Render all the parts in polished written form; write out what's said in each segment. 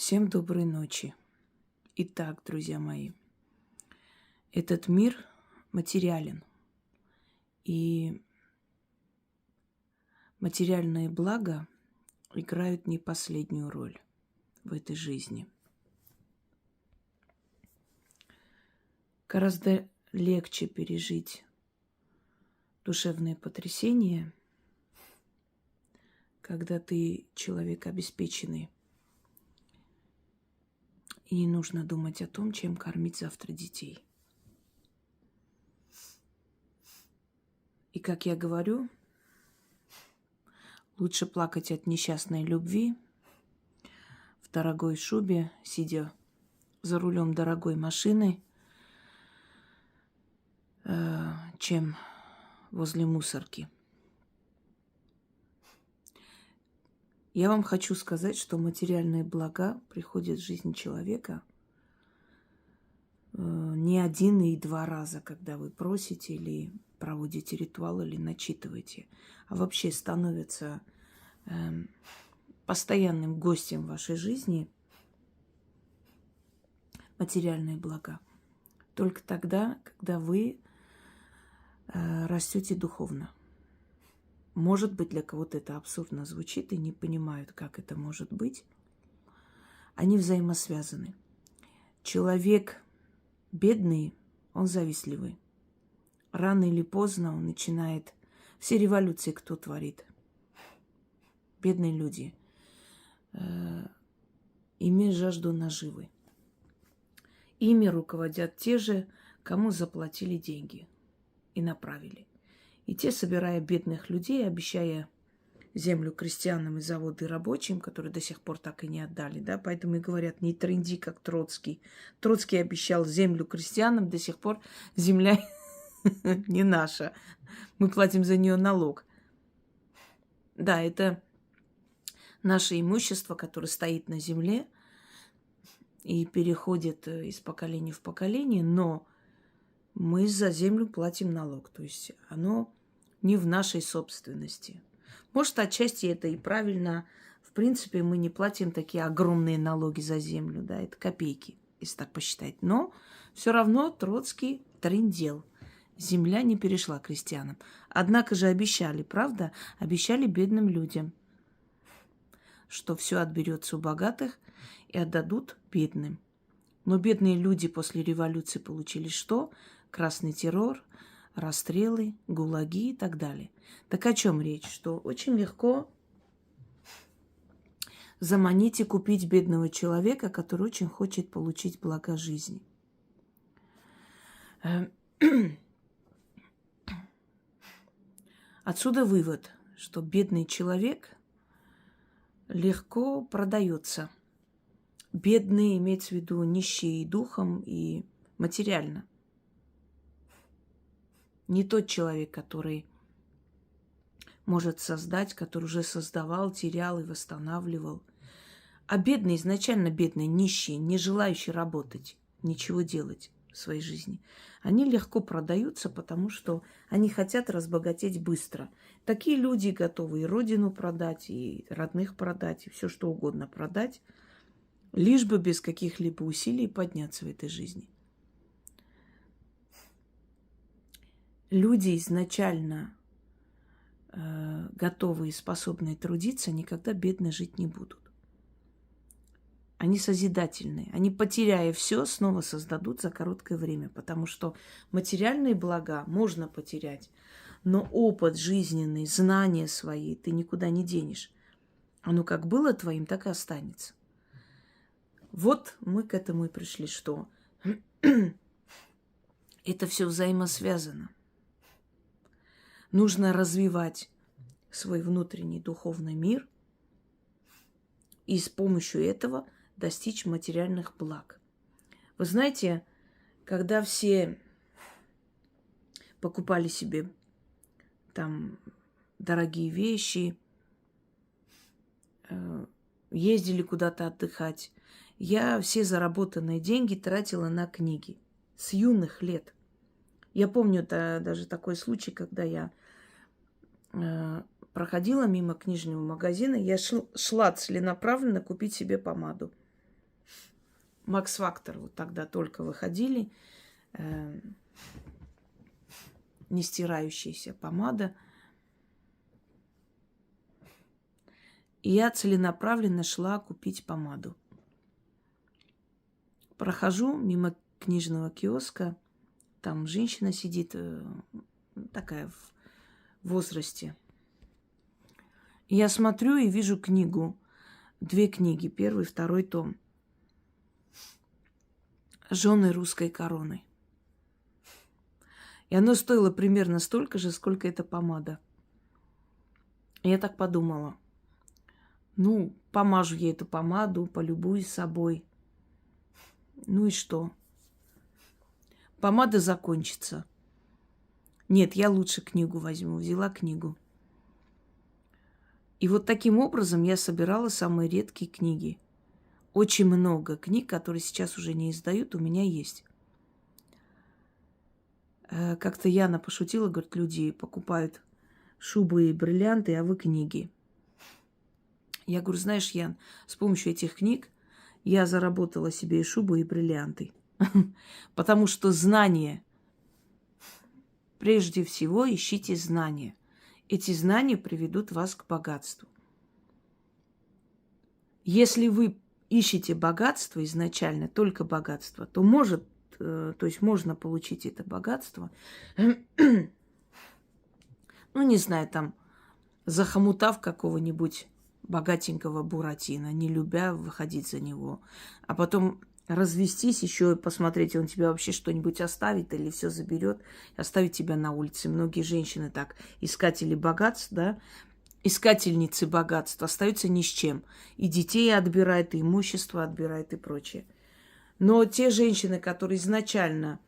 Всем доброй ночи. Итак, друзья мои, этот мир материален, и материальные блага играют не последнюю роль в этой жизни. Гораздо легче пережить душевные потрясения, когда ты человек обеспеченный, и не нужно думать о том, чем кормить завтра детей. И, как я говорю, лучше плакать от несчастной любви в дорогой шубе, сидя за рулем дорогой машины, чем возле мусорки. Я вам хочу сказать, что материальные блага приходят в жизнь человека не один и два раза, когда вы просите или проводите ритуал, или начитываете, а вообще становятся постоянным гостем вашей жизни материальные блага. Только тогда, когда вы растете духовно. Может быть, для кого-то это абсурдно звучит и не понимают, как это может быть. Они взаимосвязаны. Человек бедный, он завистливый. Рано или поздно он начинает... Все революции кто творит? Бедные люди. Имеют жажду наживы. Ими руководят те же, кому заплатили деньги и направили. И те, собирая бедных людей, обещая землю крестьянам и заводы рабочим, которые до сих пор так и не отдали, да, поэтому и говорят, не трынди, как Троцкий. Троцкий обещал землю крестьянам, до сих пор земля не наша. Мы платим за нее налог. Да, это наше имущество, которое стоит на земле и переходит из поколения в поколение, но мы за землю платим налог. То есть оно не в нашей собственности. Может, отчасти это и правильно. В принципе, мы не платим такие огромные налоги за землю. Да, это копейки, если так посчитать. Но все равно Троцкий трындел. Земля не перешла крестьянам. Однако же обещали, правда? Обещали бедным людям, что все отберется у богатых и отдадут бедным. Но бедные люди после революции получили что? Красный террор, расстрелы, гулаги и так далее. Так о чем речь? Что очень легко заманить и купить бедного человека, который очень хочет получить блага жизни. Отсюда вывод, что бедный человек легко продается. Бедный имеется в виду нищий и духом, и материально. Не тот человек, который может создать, который уже создавал, терял и восстанавливал. А бедный, изначально бедный, нищий, не желающий работать, ничего делать в своей жизни. Они легко продаются, потому что они хотят разбогатеть быстро. Такие люди готовы и родину продать, и родных продать, и все что угодно продать, лишь бы без каких-либо усилий подняться в этой жизни. Люди изначально готовые и способные трудиться никогда бедно жить не будут. Они созидательные. Они, потеряя все, снова создадут за короткое время, потому что материальные блага можно потерять, но опыт жизненный, знания свои ты никуда не денешь. Оно как было твоим, так и останется. Вот мы к этому и пришли, что это все взаимосвязано. Нужно развивать свой внутренний духовный мир и с помощью этого достичь материальных благ. Вы знаете, когда все покупали себе там дорогие вещи, ездили куда-то отдыхать, я все заработанные деньги тратила на книги с юных лет. Я помню даже такой случай, когда я проходила мимо книжного магазина, я шла целенаправленно купить себе помаду. Макс Фактор вот тогда только выходили. Не стирающаяся помада. И я целенаправленно шла купить помаду. Прохожу мимо книжного киоска. Там женщина сидит, такая в возрасте. И я смотрю и вижу книгу. 2 книги. 1 и 2 том. «Жены русской короны». И оно стоило примерно столько же, сколько эта помада. И я так подумала. Ну, помажу я эту помаду, полюбуюсь собой. Ну и что? Помада закончится. Нет, я лучше книгу возьму. Взяла книгу. И вот таким образом я собирала самые редкие книги. Очень много книг, которые сейчас уже не издают, у меня есть. Как-то Яна пошутила, говорит, люди покупают шубы и бриллианты, а вы книги. Я говорю, знаешь, Ян, с помощью этих книг я заработала себе и шубу, и бриллианты. Потому что знания, прежде всего ищите знания. Эти знания приведут вас к богатству. Если вы ищете богатство изначально, только богатство, то можно получить это богатство, ну, не знаю, там, захомутав какого-нибудь богатенького Буратино, не любя выходить за него, а потом развестись еще и посмотреть, он тебе вообще что-нибудь оставит или все заберет, оставит тебя на улице. Многие женщины так, искатели богатств, да, искательницы богатств, остаются ни с чем. И детей отбирает, и имущество отбирает, и прочее. Но те женщины, которые изначально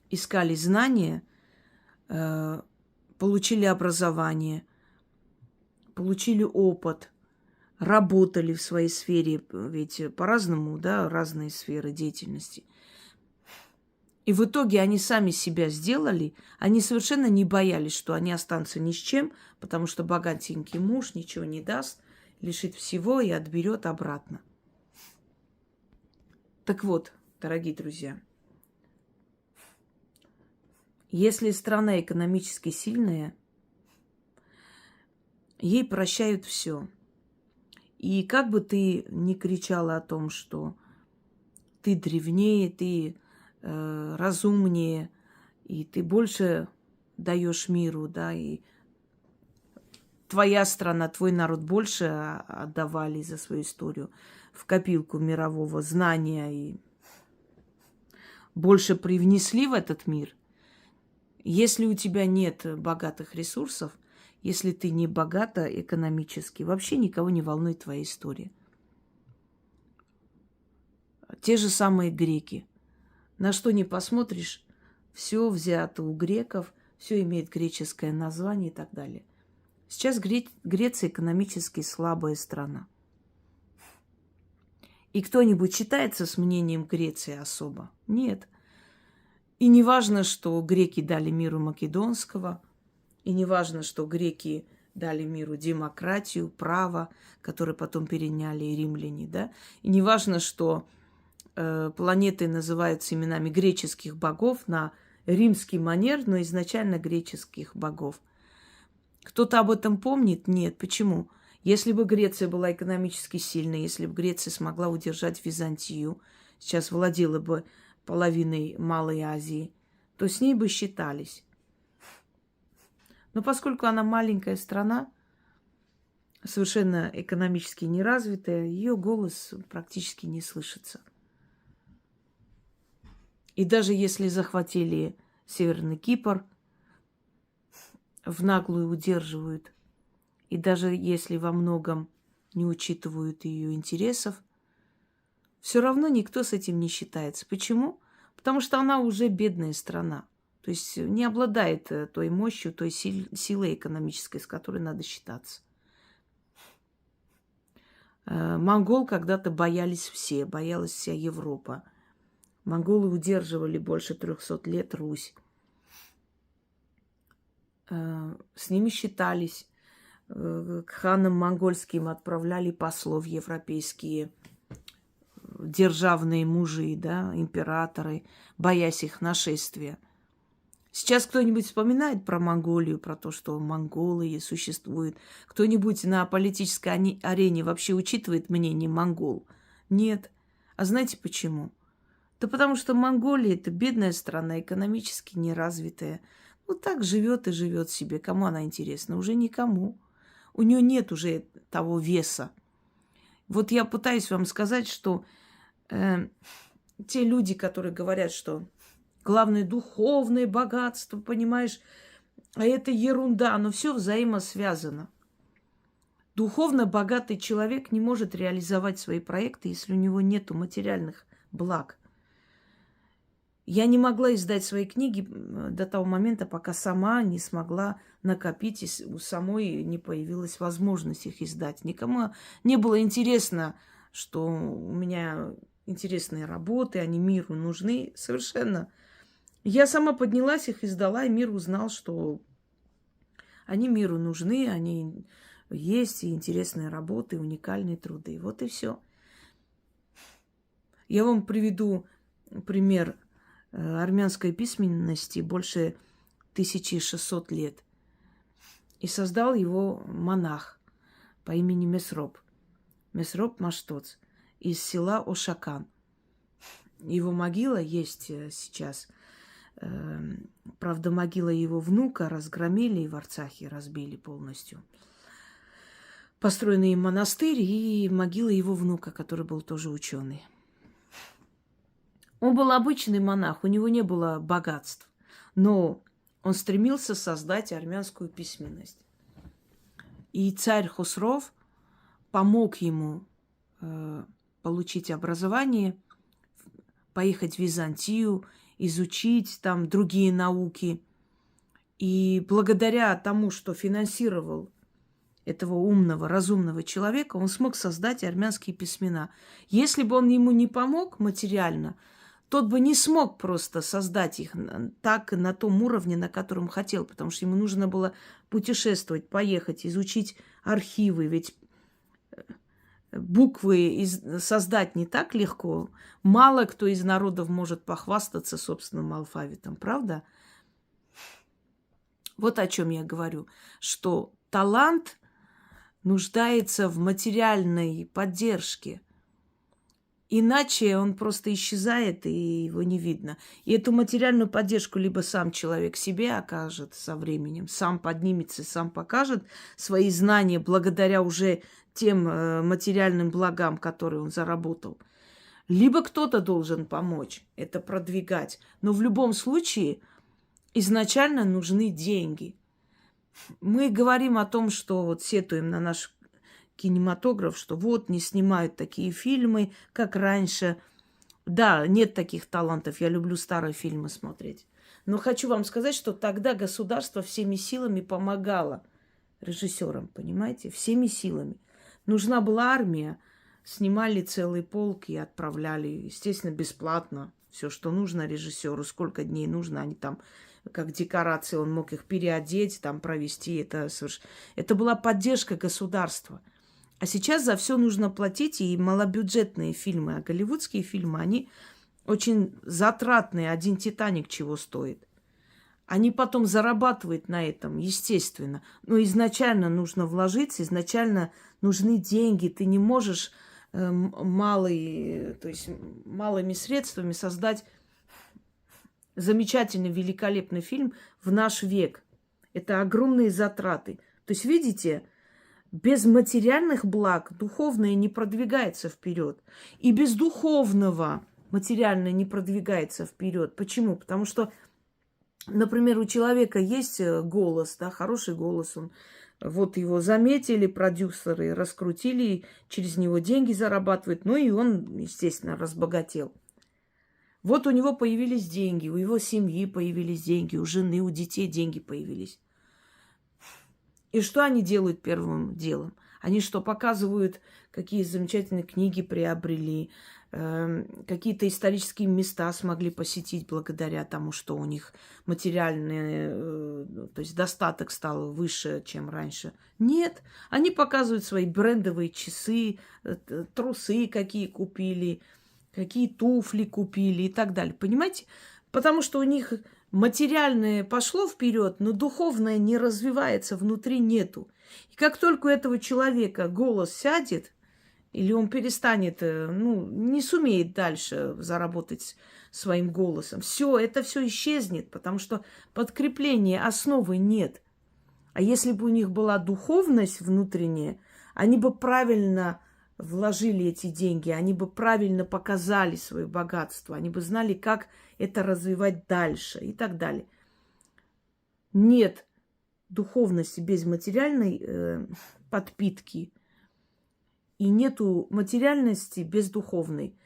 искали знания, получили образование, получили опыт, работали в своей сфере, ведь по-разному, да, разные сферы деятельности. И в итоге они сами себя сделали, они совершенно не боялись, что они останутся ни с чем, потому что богатенький муж ничего не даст, лишит всего и отберет обратно. Так вот, дорогие друзья, если страна экономически сильная, ей прощают все. И как бы ты ни кричала о том, что ты древнее, ты разумнее, и ты больше даешь миру, да, и твоя страна, твой народ больше отдавали за свою историю в копилку мирового знания и больше привнесли в этот мир. Если у тебя нет богатых ресурсов, если ты не богата экономически, вообще никого не волнует твоя история. Те же самые греки. На что ни посмотришь, все взято у греков, все имеет греческое название и так далее. Сейчас Греция экономически слабая страна. И кто-нибудь считается с мнением Греции особо? Нет. И не важно, что греки дали миру Македонского, и не важно, что греки дали миру демократию, право, которое потом переняли римляне, да? И не важно, что планеты называются именами греческих богов на римский манер, но изначально греческих богов. Кто-то об этом помнит? Нет. Почему? Если бы Греция была экономически сильной, если бы Греция смогла удержать Византию, сейчас владела бы половиной Малой Азии, то с ней бы считались. Но поскольку она маленькая страна, совершенно экономически неразвитая, ее голос практически не слышится. И даже если захватили Северный Кипр, в наглую удерживают, и даже если во многом не учитывают ее интересов, все равно никто с этим не считается. Почему? Потому что она уже бедная страна. То есть не обладает той мощью, той силой экономической, с которой надо считаться. Монгол когда-то боялись все, боялась вся Европа. Монголы удерживали больше 300 лет Русь. С ними считались. К ханам монгольским отправляли послов европейские державные мужи, да, императоры, боясь их нашествия. Сейчас кто-нибудь вспоминает про Монголию, про то, что монголы существуют? Кто-нибудь на политической арене вообще учитывает мнение монгол? Нет. А знаете почему? Да потому что Монголия – это бедная страна, экономически неразвитая. Ну, так живет и живет себе. Кому она интересна? Уже никому. У нее нет уже того веса. Вот я пытаюсь вам сказать, что те люди, которые говорят, что главное духовное богатство, понимаешь, а это ерунда, но все взаимосвязано. Духовно богатый человек не может реализовать свои проекты, если у него нет материальных благ. Я не могла издать свои книги до того момента, пока сама не смогла накопить, и у самой не появилась возможность их издать. Никому не было интересно, что у меня интересные работы, они миру нужны. Совершенно. Я сама поднялась, их издала, и мир узнал, что они миру нужны, они есть, и интересные работы, и уникальные труды. Вот и все. Я вам приведу пример армянской письменности больше 1600 лет. И создал его монах по имени Месроп. Месроп Маштоц из села Ошакан. Его могила есть сейчас. Правда, могила его внука разгромили и в Арцахе разбили полностью. Построенный им монастырь и могила его внука, который был тоже ученый. Он был обычный монах, у него не было богатств, но он стремился создать армянскую письменность. И царь Хосров помог ему получить образование, поехать в Византию, изучить там другие науки. И благодаря тому, что финансировал этого умного, разумного человека, он смог создать армянские письмена. Если бы он ему не помог материально, тот бы не смог просто создать их так, на том уровне, на котором хотел, потому что ему нужно было путешествовать, поехать, изучить архивы, ведь буквы создать не так легко. Мало кто из народов может похвастаться собственным алфавитом, правда? Вот о чем я говорю, что талант нуждается в материальной поддержке. Иначе он просто исчезает, и его не видно. И эту материальную поддержку либо сам человек себе окажет со временем, сам поднимется, сам покажет свои знания благодаря уже тем материальным благам, которые он заработал. Либо кто-то должен помочь это продвигать. Но в любом случае изначально нужны деньги. Мы говорим о том, что вот сетуем на наш кинематограф, что вот не снимают такие фильмы, как раньше. Да, нет таких талантов. Я люблю старые фильмы смотреть. Но хочу вам сказать, что тогда государство всеми силами помогало режиссерам, понимаете? Всеми силами. Нужна была армия, снимали целый полк и отправляли, естественно, бесплатно. Все, что нужно режиссеру, сколько дней нужно, они там как декорации, он мог их переодеть, там провести. Это была поддержка государства. А сейчас за все нужно платить, и малобюджетные фильмы, а голливудские фильмы, они очень затратные. Один «Титаник» чего стоит. Они потом зарабатывают на этом, естественно. Но изначально нужно вложиться, изначально нужны деньги. Ты не можешь малыми средствами создать замечательный, великолепный фильм в наш век. Это огромные затраты. То есть, видите, без материальных благ духовное не продвигается вперед. И без духовного материальное не продвигается вперед. Почему? Потому что, например, у человека есть голос, да, хороший голос. Вот его заметили продюсеры, раскрутили, через него деньги зарабатывают. Ну и он, естественно, разбогател. Вот у него появились деньги, у его семьи появились деньги, у жены, у детей деньги появились. И что они делают первым делом? Они что, показывают, какие замечательные книги приобрели, какие-то исторические места смогли посетить благодаря тому, что у них материальный, то есть достаток стал выше, чем раньше. Нет, они показывают свои брендовые часы, трусы какие купили, какие туфли купили и так далее. Понимаете? Потому что у них материальное пошло вперед, но духовное не развивается, внутри нету. И как только у этого человека голос сядет, или он перестанет, не сумеет дальше заработать своим голосом, это все исчезнет, потому что подкрепления, основы нет. А если бы у них была духовность внутренняя, они бы правильно вложили эти деньги, они бы правильно показали свое богатство, они бы знали, как это развивать дальше и так далее. Нет духовности без материальной подпитки, и нету материальности без духовной.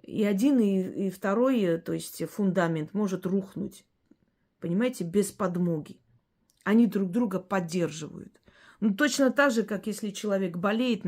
И один, и второй, то есть фундамент может рухнуть, понимаете, без подмоги. Они друг друга поддерживают. Ну, точно так же, как если человек болеет,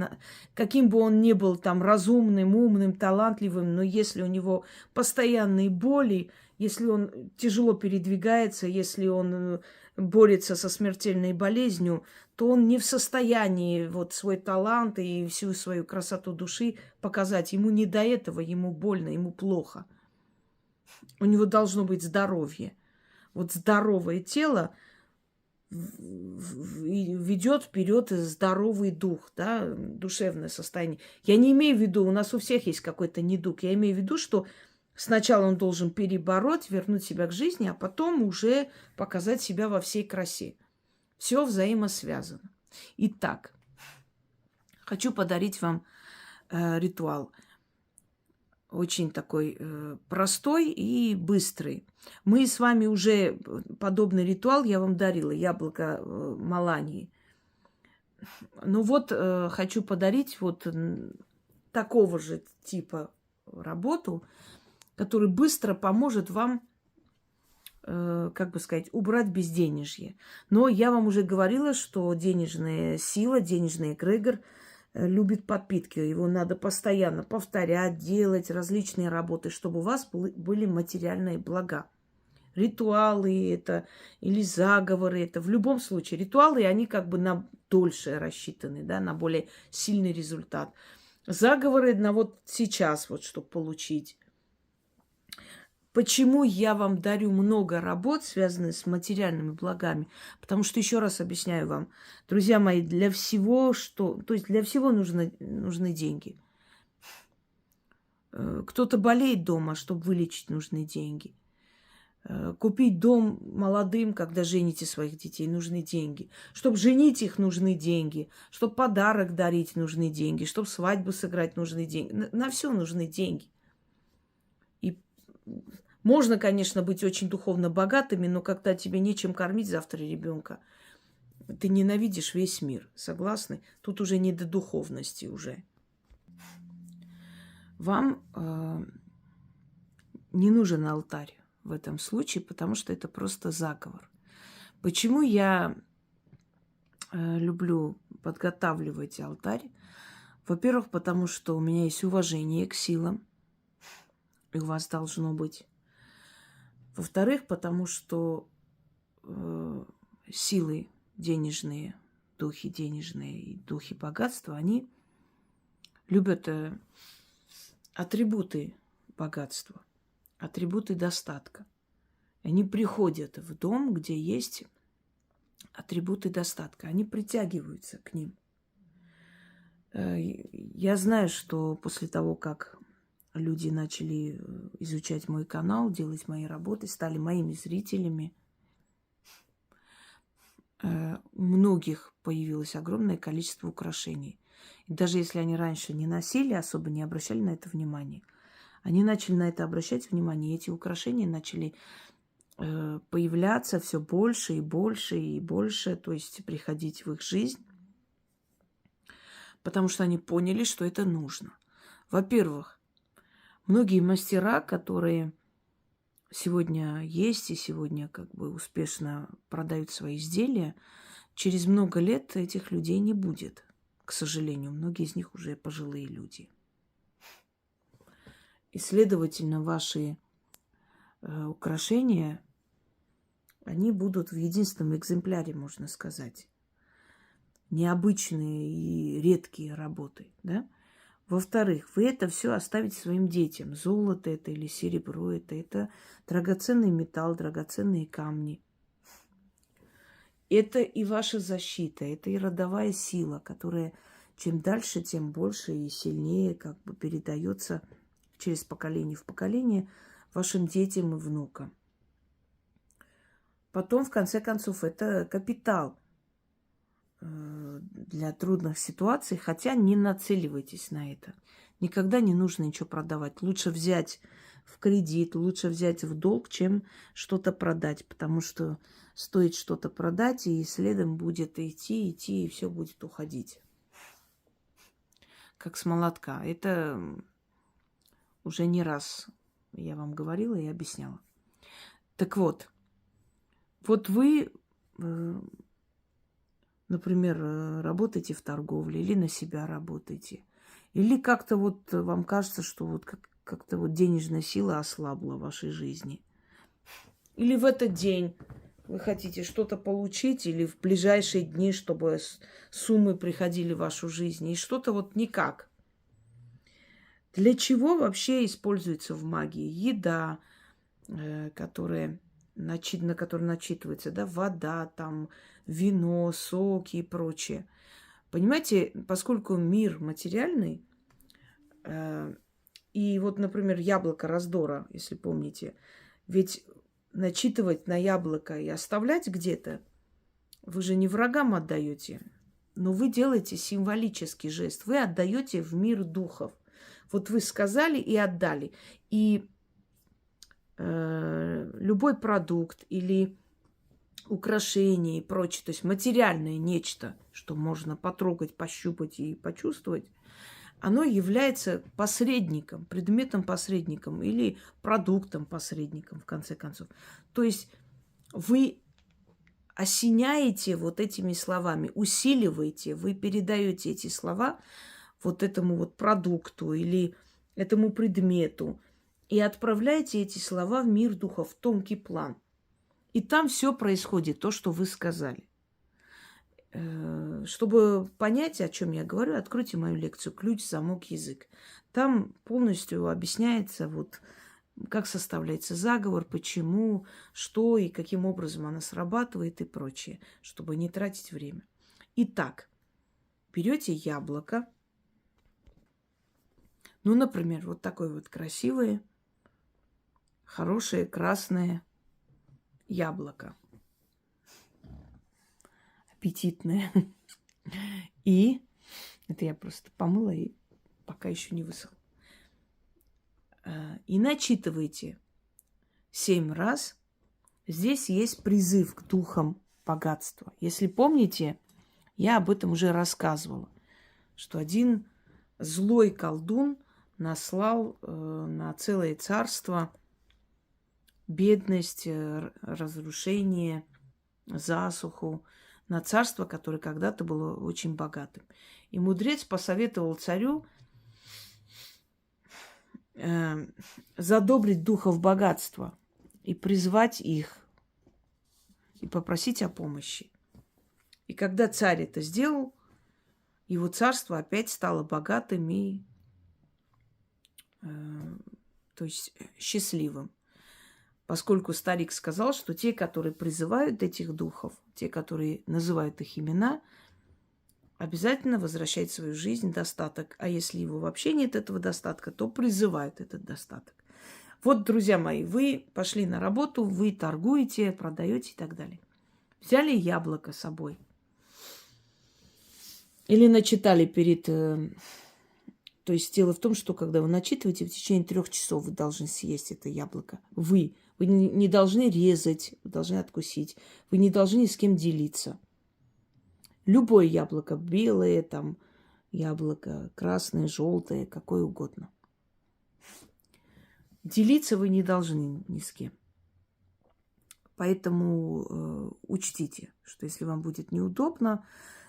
каким бы он ни был там разумным, умным, талантливым, но если у него постоянные боли, если он тяжело передвигается, если он борется со смертельной болезнью, то он не в состоянии вот свой талант и всю свою красоту души показать. Ему не до этого, ему больно, ему плохо. У него должно быть здоровье. Вот здоровое тело ведет вперед здоровый дух, да, душевное состояние. Я не имею в виду, у нас у всех есть какой-то недуг. Я имею в виду, что сначала он должен перебороть, вернуть себя к жизни, а потом уже показать себя во всей красе. Все взаимосвязано. Итак, хочу подарить вам ритуал. Очень такой простой и быстрый. Мы с вами уже подобный ритуал я вам дарила, яблоко Малании. Ну вот, хочу подарить вот такого же типа работу, который быстро поможет вам, как бы сказать, убрать безденежье. Но я вам уже говорила, что денежная сила, денежный эгрегор любит подпитки. Его надо постоянно повторять, делать различные работы, чтобы у вас были материальные блага. Ритуалы это или заговоры это. В любом случае, ритуалы, они как бы на дольше рассчитаны, да, на более сильный результат. Заговоры на вот сейчас, вот, чтобы получить. Почему я вам дарю много работ, связанных с материальными благами? Потому что, еще раз объясняю вам, друзья мои, для всего, то есть для всего нужны деньги. Кто-то болеет дома, чтобы вылечить, нужны деньги. Купить дом молодым, когда жените своих детей, нужны деньги. Чтобы женить их, нужны деньги. Чтобы подарок дарить, нужны деньги. Чтобы свадьбу сыграть, нужны деньги. На все нужны деньги. И можно, конечно, быть очень духовно богатыми, но когда тебе нечем кормить завтра ребенка, ты ненавидишь весь мир. Согласны? Тут уже не до духовности уже. Вам не нужен алтарь в этом случае, потому что это просто заговор. Почему я люблю подготавливать алтарь? Во-первых, потому что у меня есть уважение к силам, и у вас должно быть. Во-вторых, потому что силы денежные, духи денежные и духи богатства, они любят атрибуты богатства, атрибуты достатка. Они приходят в дом, где есть атрибуты достатка. Они притягиваются к ним. Я знаю, что после того, как люди начали изучать мой канал, делать мои работы, стали моими зрителями, у многих появилось огромное количество украшений. И даже если они раньше не носили, особо не обращали на это внимание, они начали на это обращать внимание, и эти украшения начали появляться все больше и больше и больше, то есть приходить в их жизнь, потому что они поняли, что это нужно. Во-первых, многие мастера, которые сегодня есть и сегодня как бы успешно продают свои изделия, через много лет этих людей не будет, к сожалению. Многие из них уже пожилые люди. И, следовательно, ваши украшения, они будут в единственном экземпляре, можно сказать. Необычные и редкие работы, да? Во-вторых, вы это все оставите своим детям. Золото это или серебро это драгоценный металл, драгоценные камни. Это и ваша защита, это и родовая сила, которая чем дальше, тем больше и сильнее как бы передается через поколение в поколение вашим детям и внукам. Потом, в конце концов, это капитал для трудных ситуаций, хотя не нацеливайтесь на это. Никогда не нужно ничего продавать. Лучше взять в кредит, лучше взять в долг, чем что-то продать, потому что стоит что-то продать, и следом будет идти, и все будет уходить. Как с молотка. Это уже не раз я вам говорила и объясняла. Так вот вы, например, работаете в торговле или на себя работаете, или как-то вот вам кажется, что вот как-то вот денежная сила ослабла в вашей жизни. Или в этот день вы хотите что-то получить, или в ближайшие дни, чтобы суммы приходили в вашу жизнь, и что-то вот никак. Для чего вообще используется в магии еда, на которой начитывается, да, вода, там, вино, соки и прочее. Понимаете, поскольку мир материальный, и вот, например, яблоко раздора, если помните, ведь начитывать на яблоко и оставлять где-то, вы же не врагам отдаете, но вы делаете символический жест, вы отдаете в мир духов. Вот вы сказали и отдали. И любой продукт или украшение и прочее, то есть материальное нечто, что можно потрогать, пощупать и почувствовать, оно является посредником, предметом-посредником или продуктом-посредником, в конце концов. То есть вы осеняете вот этими словами, усиливаете, вы передаете эти слова вот этому вот продукту или этому предмету, и отправляете эти слова в мир духов, в тонкий план. И там все происходит, то, что вы сказали. Чтобы понять, о чем я говорю, откройте мою лекцию «Ключ, замок, язык». Там полностью объясняется, вот, как составляется заговор, почему, что и каким образом она срабатывает и прочее, чтобы не тратить время. Итак, берете яблоко, ну, например, вот такое вот красивое, хорошее красное яблоко. Аппетитное. И это я просто помыла и пока еще не высохло. И начитывайте 7 раз. Здесь есть призыв к духам богатства. Если помните, я об этом уже рассказывала, что один злой колдун наслал на целое царство бедность, разрушение, засуху, на царство, которое когда-то было очень богатым. И мудрец посоветовал царю задобрить духов богатства и призвать их, и попросить о помощи. И когда царь это сделал, его царство опять стало богатым и то есть счастливым. Поскольку старик сказал, что те, которые призывают этих духов, те, которые называют их имена, обязательно возвращают в свою жизнь достаток. А если его вообще нет, этого достатка, то призывают этот достаток. Вот, друзья мои, вы пошли на работу, вы торгуете, продаете и так далее. Взяли яблоко с собой. Или начитали перед... То есть дело в том, что когда вы начитываете, в течение 3 часов вы должны съесть это яблоко. Вы не должны резать, вы должны откусить. Вы не должны ни с кем делиться. Любое яблоко, белое, там, яблоко красное, желтое, какое угодно. Делиться вы не должны ни с кем. Поэтому учтите, что если вам будет неудобно,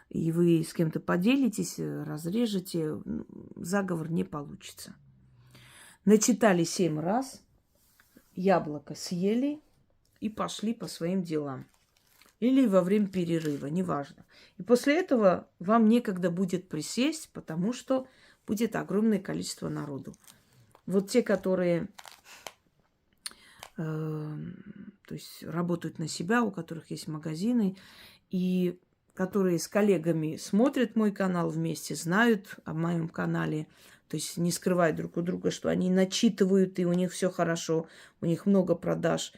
и вы с кем-то поделитесь, разрежете, заговор не получится. Начитали 7 раз, яблоко съели и пошли по своим делам. Или во время перерыва, неважно. И после этого вам некогда будет присесть, потому что будет огромное количество народу. Вот те, которые то есть работают на себя, у которых есть магазины, и которые с коллегами смотрят мой канал вместе, знают о моем канале, то есть не скрывают друг у друга, что они начитывают, и у них все хорошо, у них много продаж.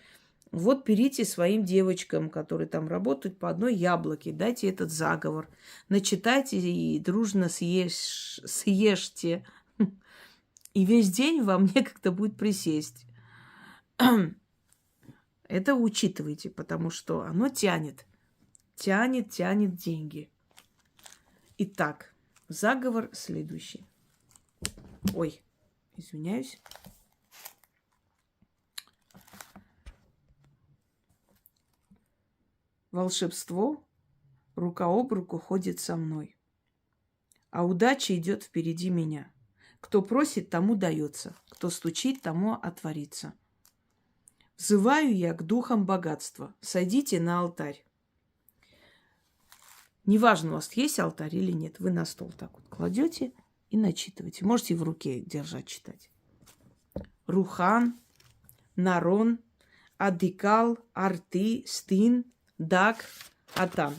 Вот берите своим девочкам, которые там работают, по одной яблоке, дайте этот заговор, начитайте и дружно съешьте. И весь день вам некогда будет присесть. Это учитывайте, потому что оно тянет деньги. Итак, заговор следующий. Ой, извиняюсь. Волшебство рука об руку ходит со мной, а удача идет впереди меня. Кто просит, тому дается, кто стучит, тому отворится. Взываю я к духам богатства. Сойдите на алтарь. Неважно, у вас есть алтарь или нет, вы на стол так вот кладете и начитываете. Можете в руке держать, читать. Рухан, Нарон, Адикал, Арты, Стин, Дак, Атан.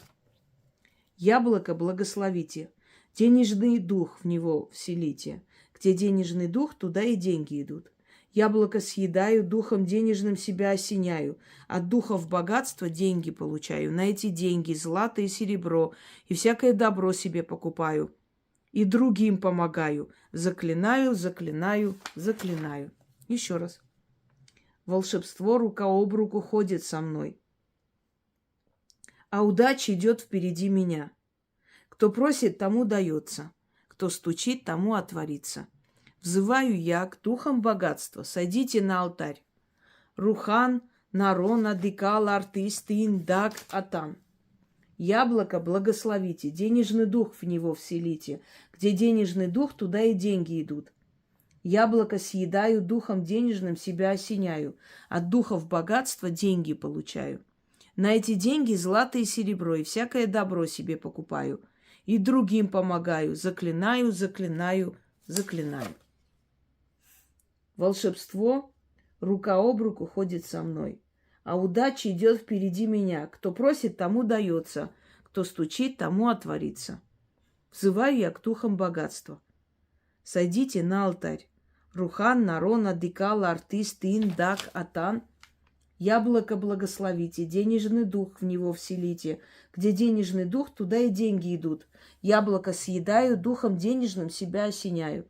Яблоко благословите, денежный дух в него вселите. Где денежный дух, туда и деньги идут. Яблоко съедаю, духом денежным себя осеняю. От духов богатства деньги получаю. На эти деньги злато и серебро, и всякое добро себе покупаю. И другим помогаю. Заклинаю, заклинаю, заклинаю. Еще раз. Волшебство рука об руку ходит со мной, а удача идет впереди меня. Кто просит, тому дается. Кто стучит, тому отворится. Взываю я к духам богатства. Сойдите на алтарь. Рухан, Нарон, Адикал, Арты, Стин, Дак, Атан. Яблоко благословите, денежный дух в него вселите. Где денежный дух, туда и деньги идут. Яблоко съедаю, духом денежным себя осеняю. От духов богатства деньги получаю. На эти деньги злато и серебро, и всякое добро себе покупаю. И другим помогаю. Заклинаю, заклинаю, заклинаю. Волшебство рука об руку ходит со мной, а удача идет впереди меня. Кто просит, тому дается. Кто стучит, тому отворится. Взываю я к духам богатства. Сойдите на алтарь. Рухан, Нарон, Адикал, Арты, Стин, Дак, Атан. Яблоко благословите, денежный дух в него вселите. Где денежный дух, туда и деньги идут. Яблоко съедаю, духом денежным себя осеняю.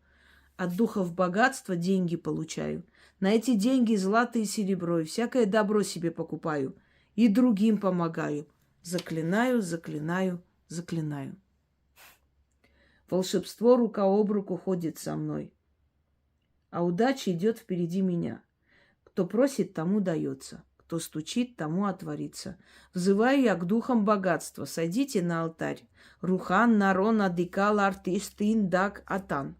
От духов богатства деньги получаю. На эти деньги злато и серебро, и всякое добро себе покупаю. И другим помогаю. Заклинаю, заклинаю, заклинаю. Волшебство рука об руку ходит со мной, а удача идет впереди меня. Кто просит, тому дается. Кто стучит, тому отворится. Взываю я к духам богатства. Сойдите на алтарь. Рухан, Нарон, Адикал, Арты, Стин, Дак, Атан.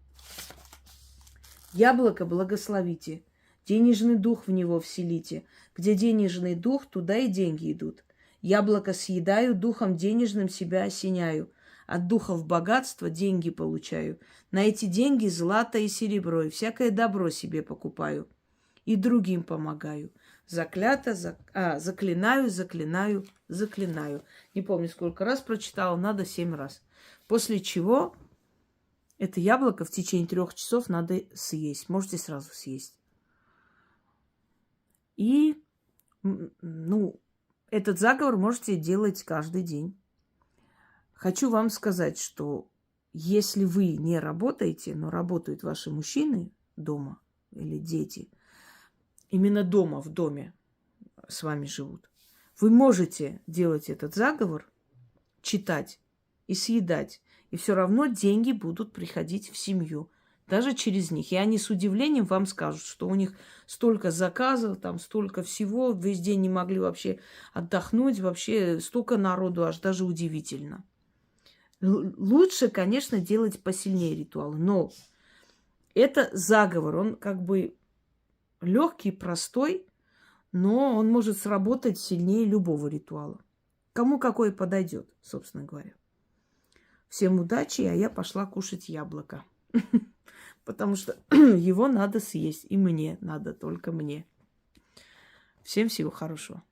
Яблоко благословите, денежный дух в него вселите. Где денежный дух, туда и деньги идут. Яблоко съедаю, духом денежным себя осеняю. От духов богатства деньги получаю. На эти деньги злато и серебро, и всякое добро себе покупаю. И другим помогаю. Заклинаю, заклинаю, заклинаю. Не помню, сколько раз прочитала, надо 7 раз. После чего это яблоко в течение 3 часов надо съесть. Можете сразу съесть. И, этот заговор можете делать каждый день. Хочу вам сказать, что если вы не работаете, но работают ваши мужчины дома или дети, именно дома, в доме с вами живут, вы можете делать этот заговор, читать и съедать, и все равно деньги будут приходить в семью, даже через них. И они с удивлением вам скажут, что у них столько заказов, там столько всего, весь день не могли вообще отдохнуть, вообще столько народу, аж даже удивительно. Лучше, конечно, делать посильнее ритуалы, но это заговор, он как бы легкий, простой, но он может сработать сильнее любого ритуала. Кому какой подойдет, собственно говоря. Всем удачи, а я пошла кушать яблоко. Потому что его надо съесть. И мне надо, только мне. Всем всего хорошего.